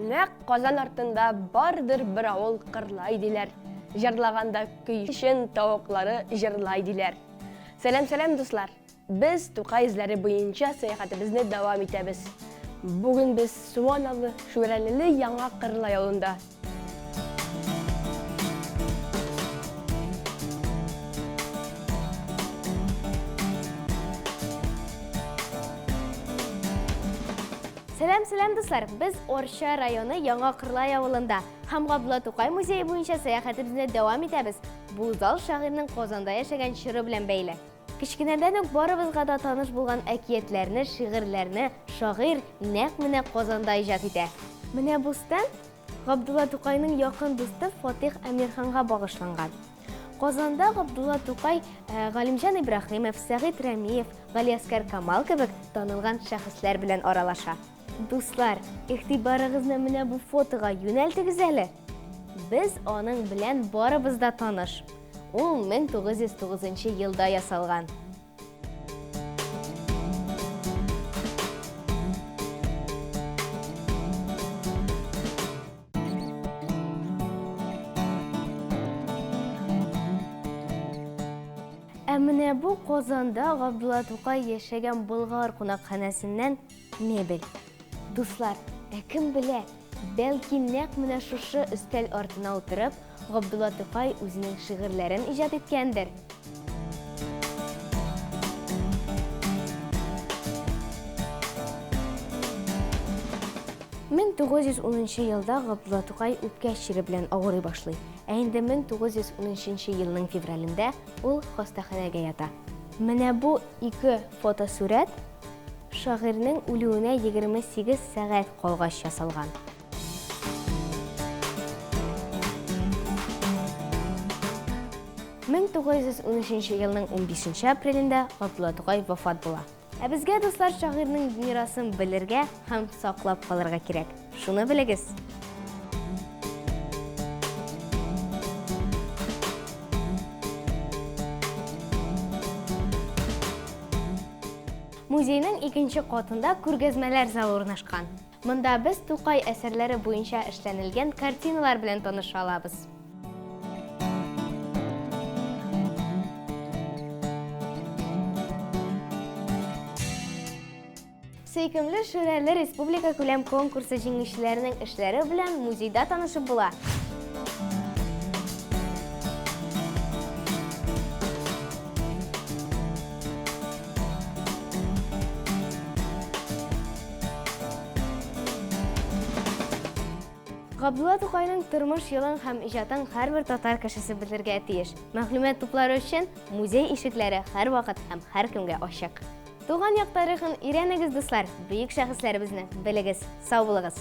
Нәк Казан артында бардыр бір ауыл қырлай диләр. Жырлағанда көйшін тауықлары жырлай диләр. Сәлем дуслар. Біз Тукай изләре буенча сәяхәтебезне дәвам итәбез. Бүген без Суаналы Шүрәлеле Яңа Кырлай авылында. Сәлем дуслар, біз Орша районы Яңа Кырлай авылында һәм Габдулла Тукай музейы буенча сәяхәтебезне дәвам итәбез. Бу зал шагыйрьнең Казанда яшәгән чоры белән бәйле. Кичкенәдән үк барыбызга да таныш булган әкиятләрне, шигырьләрне шагыйрь нәкъ менә Казанда иҗат итә. Менә бу стенд Габдулла Тукайның якын дусты Фатих Әмирханга багышланган. Казанда Габдулла Тукай, Галимҗан Ибраһимов, Сәгыйть Рәмиев, Галиәскәр Камал кебек танылган шәхесләр белән аралаша. Дуслар, игътибарыгызны менә бу фотога юнәлтегез әле. Без аның белән барыбыз да таныш. Ул 1909 елда ясалган. Ә менә бу Казанда Габдулла Тукай яшәгән Болгар кунакханәсеннән мебель. Дуслар, кем белә, бәлки нәкъ менә шушы өстәл артына утырып, Габдулла Тукай үзенең шигырьләрен иҗат иткәндер. Мен 1910 елда Габдулла Тукай үпкә чире белән авырый башлый. Ә инде 1913 елның февралендә ул хастаханәгә ята. Менә бу ике фотосурәт шагыйрьнең үлүенә 28 сәгать калгач ясалган. Мен 1913 елның 15 апрелендә Габдулла Тукай вафат була. Ә безгә дуслар шагыйрьнең мирасын белергә һәм саклап калырга кирәк. Шуны белегез. Музейның икенче катында күргәзмәләр залы урнашкан. Монда без Тукай әсәрләре буенча эшләнелгән картиналар белән таныша алабыз. Сөйкемле Шүрәле республика күләм конкурсы җиңүчеләренең эшләре белән музейда танышып була. Габдулла Тукайның тормыш юлын һәм иҗатын һәрбер татар кешесе белергә тиеш. Мәгълүмат туплары өчен музей ишекләре һәрвакыт һәм һәркемгә ачык. Туган як тарихын өйрәнегез, дуслар, бөек шәхесләребезне белегез. Сау булыгыз.